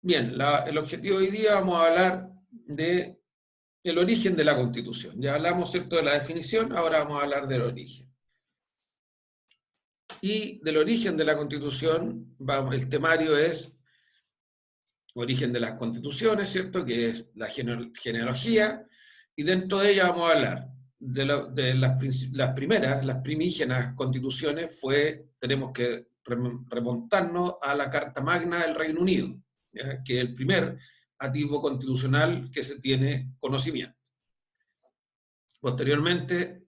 Bien, el objetivo de hoy día vamos a hablar de el origen de la Constitución. Ya hablamos, ¿cierto?, de la definición, ahora vamos a hablar del origen. Y del origen de la Constitución, el temario es origen de las constituciones, ¿cierto?, que es la genealogía, y dentro de ella vamos a hablar de las primeras, las primígenas constituciones, tenemos que remontarnos a la Carta Magna del Reino Unido, ¿ya?, que es el primer atisbo constitucional que se tiene conocimiento. Posteriormente,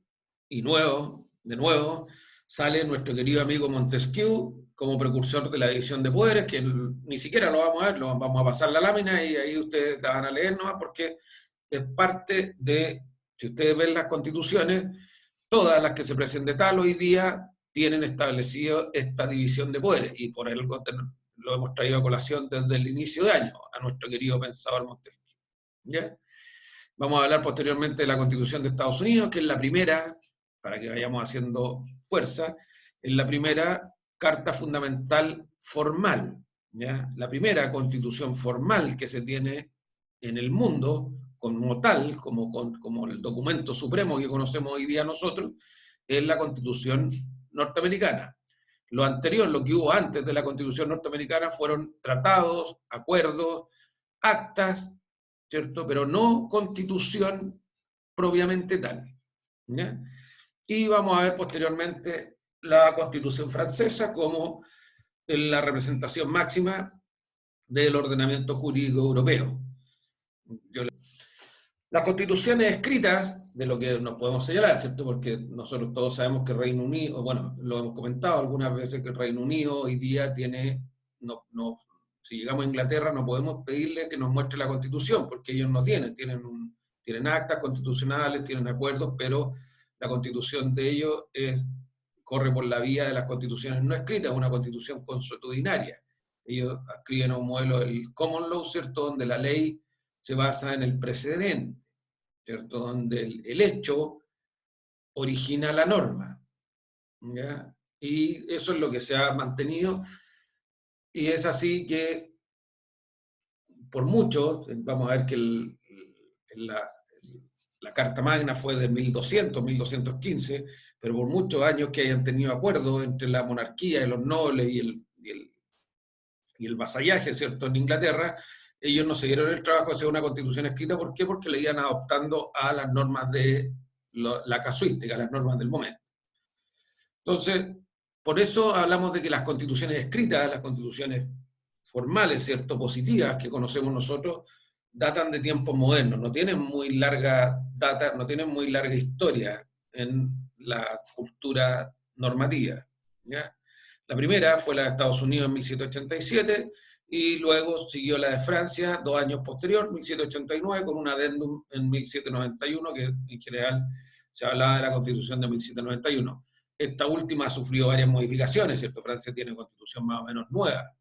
y de nuevo, sale nuestro querido amigo Montesquieu como precursor de la división de poderes, que ni siquiera lo vamos a ver, lo vamos a pasar la lámina y ahí ustedes la van a leer nomás, porque es parte de, si ustedes ven las constituciones, todas las que se presentan tal hoy día tienen establecido esta división de poderes, y por algo lo hemos traído a colación desde el inicio de año, a nuestro querido pensador Montesquieu. ¿Ya? Vamos a hablar posteriormente de la Constitución de Estados Unidos, que es la primera, para que vayamos haciendo fuerza, es la primera carta fundamental formal, ¿ya? La primera constitución formal que se tiene en el mundo, como tal, como el documento supremo que conocemos hoy día nosotros, es la Constitución norteamericana. Lo anterior, lo que hubo antes de la Constitución norteamericana, fueron tratados, acuerdos, actas, ¿cierto?, pero no constitución propiamente tal, ¿ya? Y vamos a ver posteriormente la Constitución francesa como la representación máxima del ordenamiento jurídico europeo. Las constituciones escritas, de lo que nos podemos señalar, ¿cierto?, porque nosotros todos sabemos que Reino Unido, bueno, lo hemos comentado algunas veces, que el Reino Unido hoy día tiene, si llegamos a Inglaterra no podemos pedirle que nos muestre la Constitución, porque ellos no tienen actas constitucionales, tienen acuerdos, pero la Constitución de ellos corre por la vía de las constituciones no escritas, una Constitución consuetudinaria. Ellos adscriben a un modelo del common law, ¿cierto?, donde la ley se basa en el precedente, ¿cierto?, donde el hecho origina la norma, ¿ya? Y eso es lo que se ha mantenido, y es así que por mucho, vamos a ver que la Carta Magna fue de 1200, 1215, pero por muchos años que hayan tenido acuerdos entre la monarquía y los nobles y el vasallaje, ¿cierto?, en Inglaterra, ellos no se dieron el trabajo de hacer una constitución escrita. ¿Por qué? Porque le iban adoptando a las normas de la casuística, a las normas del momento. Entonces, por eso hablamos de que las constituciones escritas, las constituciones formales, ¿cierto?, positivas que conocemos nosotros, datan de tiempos modernos, no tienen muy larga data, no tienen muy larga historia en la cultura normativa, ¿ya? La primera fue la de Estados Unidos en 1787, y luego siguió la de Francia 2 años posterior, 1789, con un adendum en 1791, que en general se hablaba de la Constitución de 1791. Esta última ha sufrido varias modificaciones, ¿cierto? Francia tiene constitución más o menos nueva,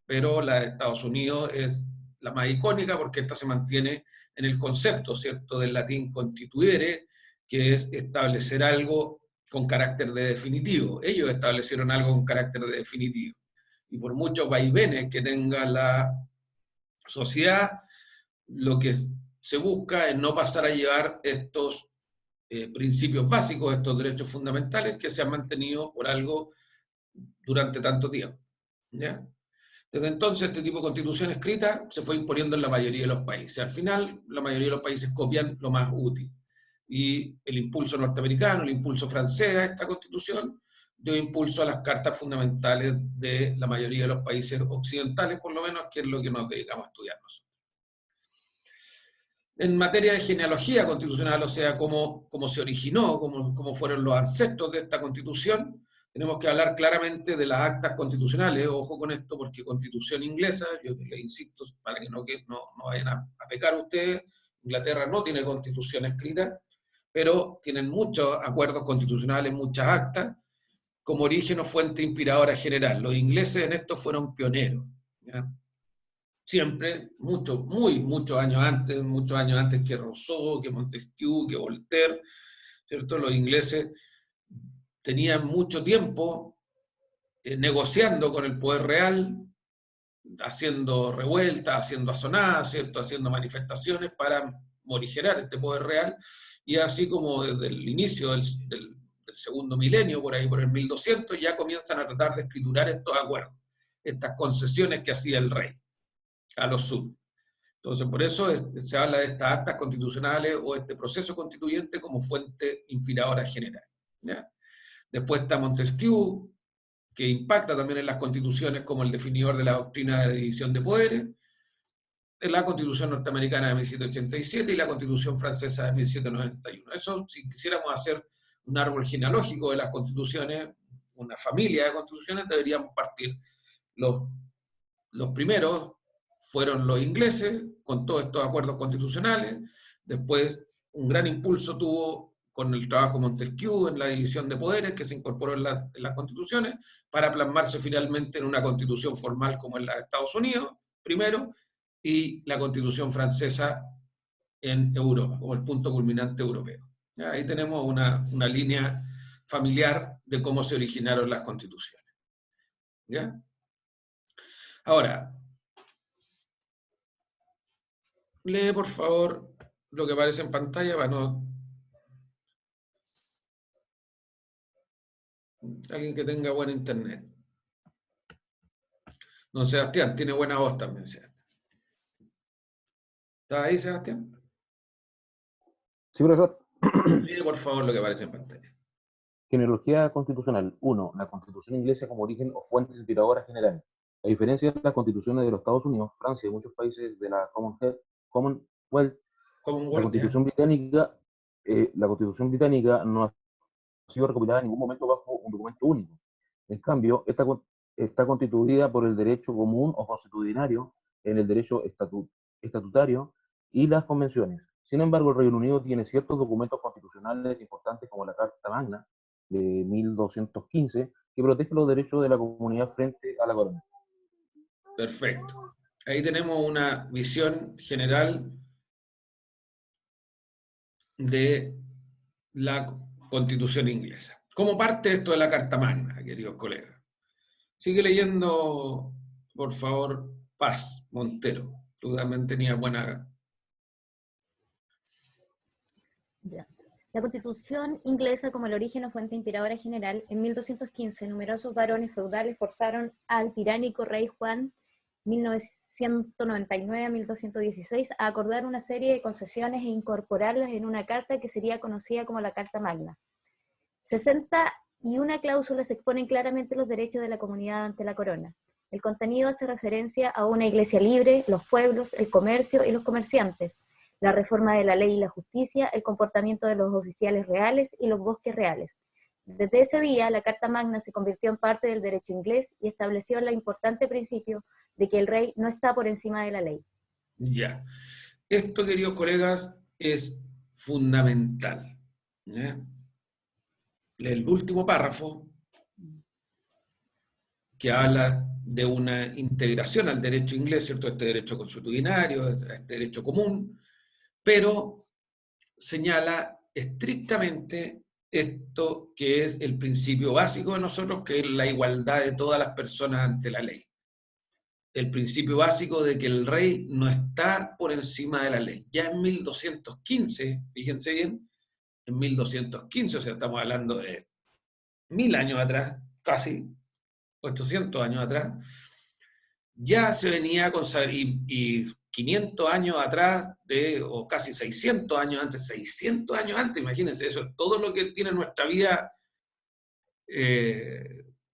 pero la de Estados Unidos es la más icónica porque esta se mantiene en el concepto, ¿cierto?, del latín constituere, que es establecer algo con carácter de definitivo. Ellos establecieron algo con carácter de definitivo. Y por muchos vaivenes que tenga la sociedad, lo que se busca es no pasar a llevar estos principios básicos, estos derechos fundamentales que se han mantenido por algo durante tanto tiempo, ¿ya? Desde entonces, este tipo de constitución escrita se fue imponiendo en la mayoría de los países. Al final, la mayoría de los países copian lo más útil. Y el impulso norteamericano, el impulso francés a esta constitución, dio impulso a las cartas fundamentales de la mayoría de los países occidentales, por lo menos, que es lo que nos dedicamos a estudiar nosotros. En materia de genealogía constitucional, o sea, cómo se originó, cómo fueron los ancestros de esta constitución, tenemos que hablar claramente de las actas constitucionales. Ojo con esto, porque constitución inglesa, yo le insisto, para que no vayan a pecar ustedes, Inglaterra no tiene constitución escrita, pero tienen muchos acuerdos constitucionales, muchas actas, como origen o fuente inspiradora general. Los ingleses en esto fueron pioneros, ¿ya? Siempre, muchos años antes que Rousseau, que Montesquieu, que Voltaire, ¿cierto? Los ingleses tenían mucho tiempo negociando con el poder real haciendo revueltas, haciendo asonadas, ¿cierto? Haciendo manifestaciones para morigerar este poder real, y así como desde el inicio del segundo milenio, por ahí por el 1200, ya comienzan a tratar de escriturar estos acuerdos, estas concesiones que hacía el rey a los súbditos. Entonces, por eso se habla de estas actas constitucionales o este proceso constituyente como fuente inspiradora general, ¿ya? Después está Montesquieu, que impacta también en las constituciones como el definidor de la doctrina de la división de poderes, en la Constitución norteamericana de 1787 y la Constitución francesa de 1791. Eso, si quisiéramos hacer un árbol genealógico de las constituciones, una familia de constituciones, deberíamos partir. Los primeros fueron los ingleses, con todos estos acuerdos constitucionales. Después, un gran impulso tuvo con el trabajo de Montesquieu en la división de poderes, que se incorporó en las constituciones, para plasmarse finalmente en una constitución formal como es la de Estados Unidos, primero, y la constitución francesa en Europa, como el punto culminante europeo. ¿Ya? Ahí tenemos una línea familiar de cómo se originaron las constituciones. ¿Ya? Ahora, lee por favor lo que aparece en pantalla para no... Alguien que tenga buen internet. Don Sebastián, tiene buena voz también, Sebastián. ¿Estás ahí, Sebastián? Sí, profesor. Lee por favor lo que aparece en pantalla. Genealogía constitucional. 1. La Constitución inglesa como origen o fuente inspiradora general. A diferencia de las constituciones de los Estados Unidos, Francia y muchos países de la Commonwealth, la Constitución británica no ha sido recopilada en ningún momento bajo un documento único. En cambio, está constituida por el derecho común o consuetudinario, en el derecho estatutario y las convenciones. Sin embargo, el Reino Unido tiene ciertos documentos constitucionales importantes como la Carta Magna de 1215, que protege los derechos de la comunidad frente a la corona. Perfecto. Ahí tenemos una visión general de la Constitución inglesa. ¿Cómo parte esto de la Carta Magna, queridos colegas? Sigue leyendo, por favor, Paz Montero. Tú también tenías buena... Ya. La Constitución inglesa como el origen o fuente inspiradora general, en 1215 numerosos varones feudales forzaron al tiránico rey Juan 1999 a 1216 a acordar una serie de concesiones e incorporarlas en una carta que sería conocida como la Carta Magna. 61 cláusulas exponen claramente los derechos de la comunidad ante la corona. El contenido hace referencia a una iglesia libre, los pueblos, el comercio y los comerciantes, la reforma de la ley y la justicia, el comportamiento de los oficiales reales y los bosques reales. Desde ese día, la Carta Magna se convirtió en parte del derecho inglés y estableció el importante principio de que el rey no está por encima de la ley. Ya. Esto, queridos colegas, es fundamental. ¿Ya? El último párrafo, que habla de una integración al derecho inglés, ¿cierto? Este derecho consuetudinario, este derecho común, pero señala estrictamente esto que es el principio básico de nosotros, que es la igualdad de todas las personas ante la ley. El principio básico de que el rey no está por encima de la ley. Ya en 1215, fíjense bien, en 1215, o sea, estamos hablando de 1000 años atrás, casi 800 años atrás, ya se venía con y 500 años atrás, o casi 600 años antes, imagínense, eso es todo lo que tiene nuestra vida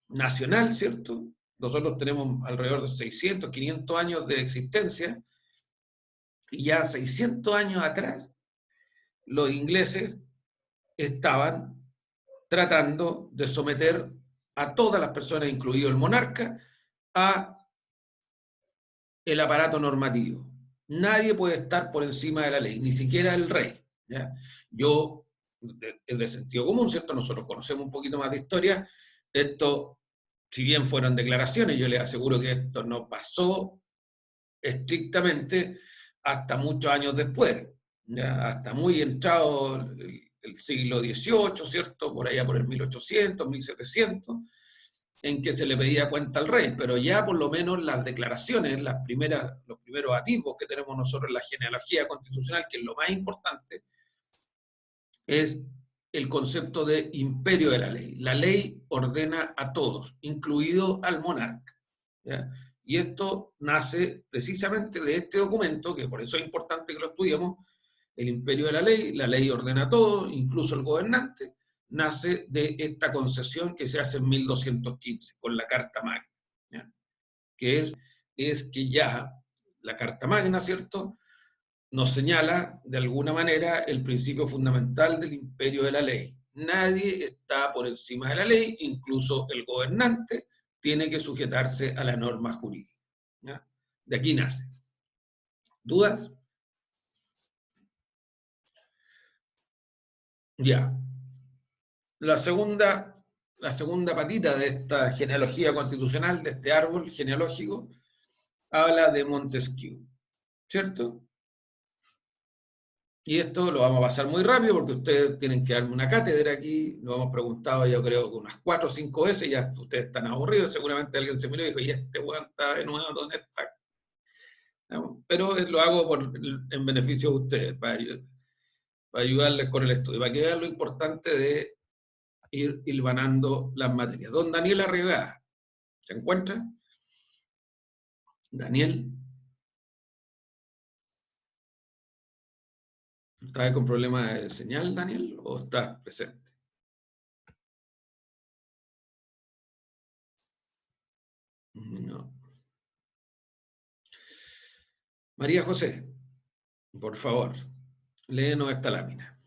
nacional, ¿cierto? Nosotros tenemos alrededor de 600, 500 años de existencia, y ya 600 años atrás, los ingleses estaban tratando de someter a todas las personas, incluido el monarca, a el aparato normativo. Nadie puede estar por encima de la ley, ni siquiera el rey. ¿Ya? Yo, es de sentido común, ¿cierto? Nosotros conocemos un poquito más de historia. Esto, si bien fueron declaraciones, yo les aseguro que esto no pasó estrictamente hasta muchos años después, ¿ya? Hasta muy entrado el siglo XVIII, ¿cierto? Por allá por el 1800, 1700, en que se le pedía cuenta al rey, pero ya por lo menos las declaraciones, los primeros atisbos que tenemos nosotros en la genealogía constitucional, que es lo más importante, es el concepto de imperio de la ley. La ley ordena a todos, incluido al monarca, ¿ya? Y esto nace precisamente de este documento, que por eso es importante que lo estudiemos, el imperio de la ley ordena a todos, incluso el gobernante, nace de esta concesión que se hace en 1215, con la Carta Magna, ¿ya? Que es que ya la Carta Magna, ¿cierto?, nos señala, de alguna manera, el principio fundamental del imperio de la ley. Nadie está por encima de la ley, incluso el gobernante tiene que sujetarse a la norma jurídica, ¿ya? De aquí nace. ¿Dudas? Ya. La segunda patita de esta genealogía constitucional, de este árbol genealógico, habla de Montesquieu, ¿cierto? Y esto lo vamos a pasar muy rápido porque ustedes tienen que darme una cátedra aquí, lo hemos preguntado yo creo que unas 4 o 5 veces, ya ustedes están aburridos, seguramente alguien se miró y dijo, ¿y este weón está de nuevo? ¿Dónde está? ¿No? Pero lo hago en beneficio de ustedes, para ayudarles con el estudio, para que vean lo importante de ir hilvanando las materias. Don Daniel Arriagada, ¿se encuentra? Daniel. ¿Estás con problemas de señal, Daniel, o estás presente? No. María José, por favor, léenos esta lámina.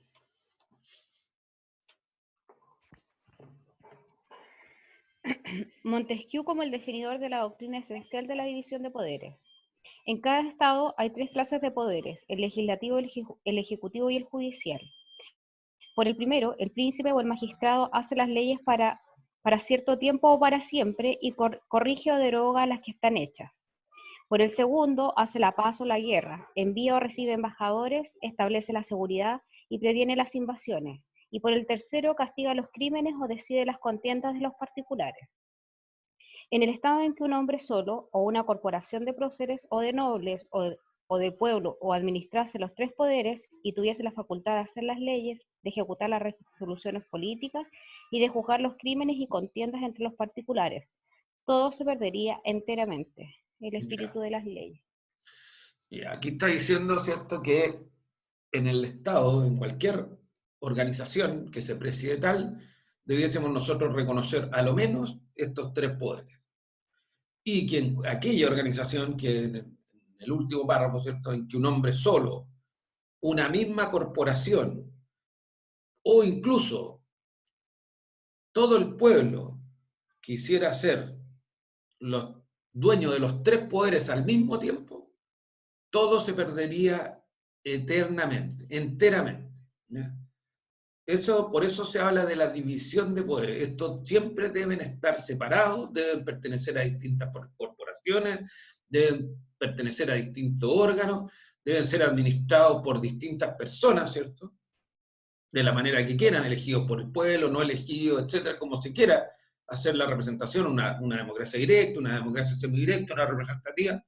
Montesquieu como el definidor de la doctrina esencial de la división de poderes. En cada estado hay 3 clases de poderes, el legislativo, el ejecutivo y el judicial. Por el primero, el príncipe o el magistrado hace las leyes para cierto tiempo o para siempre y corrige o deroga las que están hechas. Por el segundo, hace la paz o la guerra, envía o recibe embajadores, establece la seguridad y previene las invasiones. Y por el tercero, castiga los crímenes o decide las contiendas de los particulares. En el estado en que un hombre solo, o una corporación de próceres, o de nobles, o de pueblo, o administrase los 3 poderes, y tuviese la facultad de hacer las leyes, de ejecutar las resoluciones políticas, y de juzgar los crímenes y contiendas entre los particulares, todo se perdería enteramente, el espíritu de las leyes. Y aquí está diciendo, ¿cierto?, que en el Estado, en cualquier organización que se preside tal, debiésemos nosotros reconocer a lo menos estos 3 poderes. Y que en aquella organización que en el último párrafo, ¿cierto?, en que un hombre solo, una misma corporación, o incluso todo el pueblo quisiera ser los dueños de los 3 poderes al mismo tiempo, todo se perdería enteramente, ¿ya? Por eso se habla de la división de poderes. Estos siempre deben estar separados, deben pertenecer a distintas corporaciones, deben pertenecer a distintos órganos, deben ser administrados por distintas personas, ¿cierto?, de la manera que quieran, elegidos por el pueblo, no elegidos, etcétera, como se quiera hacer la representación, una democracia directa, una democracia semidirecta, una representativa,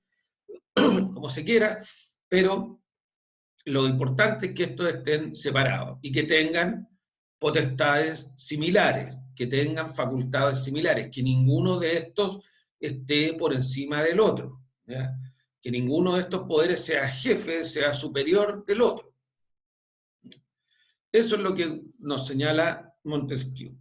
como se quiera, pero lo importante es que estos estén separados y que tengan potestades similares, que tengan facultades similares, que ninguno de estos esté por encima del otro, ¿ya? Que ninguno de estos poderes sea jefe, sea superior del otro. Eso es lo que nos señala Montesquieu,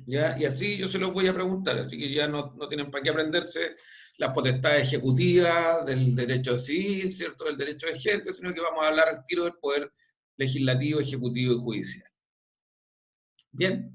¿ya? Y así yo se los voy a preguntar, así que ya no tienen para qué aprenderse las potestades ejecutivas, del derecho de decidir, ¿cierto?, del derecho de gente, sino que vamos a hablar al tiro del poder legislativo, ejecutivo y judicial. Bien.